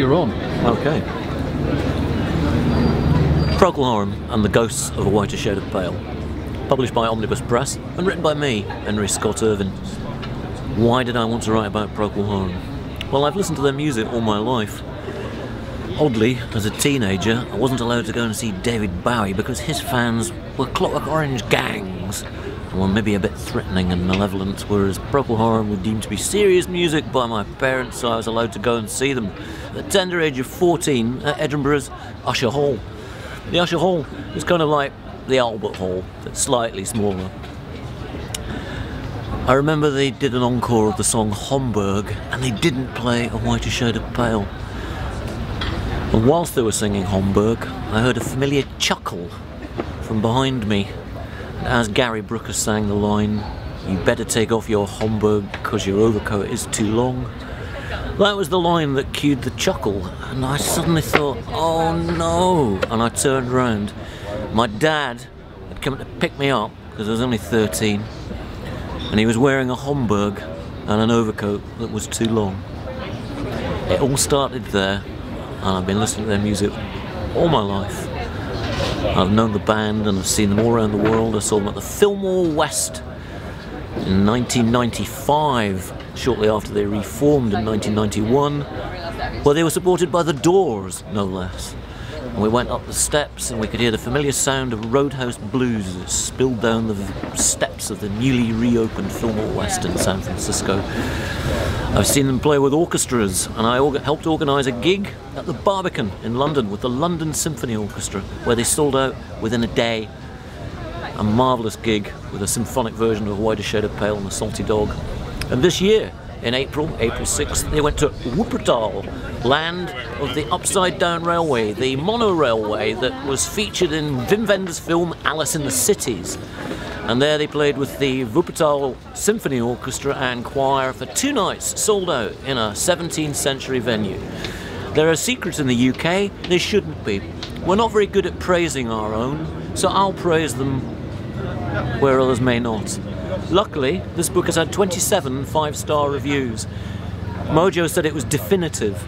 you're on. Okay. Procol Harum and the Ghosts of a Whiter Shade of Pale. Published by Omnibus Press and written by me, Henry Scott-Irvine. Why did I want to write about Procol Harum? Well, I've listened to their music all my life. Oddly, as a teenager, I wasn't allowed to go and see David Bowie because his fans were Clockwork Orange gangs and were maybe a bit threatening and malevolent, whereas Procol Harum were deemed to be serious music by my parents, so I was allowed to go and see them at the tender age of 14 at Edinburgh's Usher Hall. The Usher Hall is kind of like the Albert Hall, but slightly smaller. I remember they did an encore of the song Homburg, and they didn't play A Whiter Shade of Pale. And whilst they were singing Homburg, I heard a familiar chuckle from behind me as Gary Brooker sang the line, "You better take off your Homburg because your overcoat is too long." That was the line that cued the chuckle, and I suddenly thought, oh no, and I turned round. My dad had come to pick me up because I was only 13, and he was wearing a Homburg and an overcoat that was too long. It all started there, and I've been listening to their music all my life. I've known the band and I've seen them all around the world. I saw them at the Fillmore West in 1995, shortly after they reformed in 1991, where they were supported by the Doors, no less. And we went up the steps and we could hear the familiar sound of Roadhouse Blues as it spilled down the steps of the newly reopened Fillmore West in San Francisco. I've seen them play with orchestras, and I helped organise a gig at the Barbican in London with the London Symphony Orchestra, where they sold out within a day. A marvellous gig with a symphonic version of A Whiter Shade of Pale and the Salty Dog. And this year, in April 6th, they went to Wuppertal, land of the Upside Down Railway, the monorailway that was featured in Wim Wenders' film Alice in the Cities. And there they played with the Wuppertal Symphony Orchestra and Choir for 2 nights, sold out in a 17th century venue. There are secrets in the UK, they shouldn't be. We're not very good at praising our own, so I'll praise them where others may not. Luckily, this book has had 27 5-star reviews. Mojo said it was definitive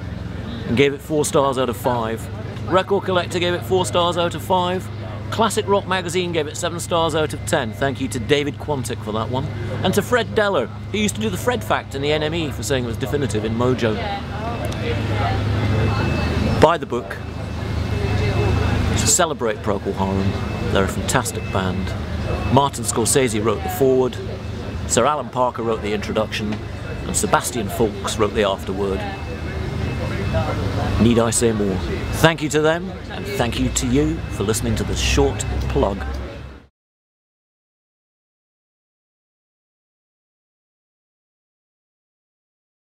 and gave it 4 stars out of 5. Record Collector gave it 4 stars out of 5. Classic Rock Magazine gave it 7 stars out of 10. Thank you to David Quantick for that one. And to Fred Deller, who used to do the Fred Fact in the NME, for saying it was definitive in Mojo. Buy the book. To celebrate Procol Harum. They're a fantastic band. Martin Scorsese wrote the foreword, Sir Alan Parker wrote the introduction, and Sebastian Faulks wrote the afterword. Need I say more? Thank you to them, and thank you to you for listening to this short plug.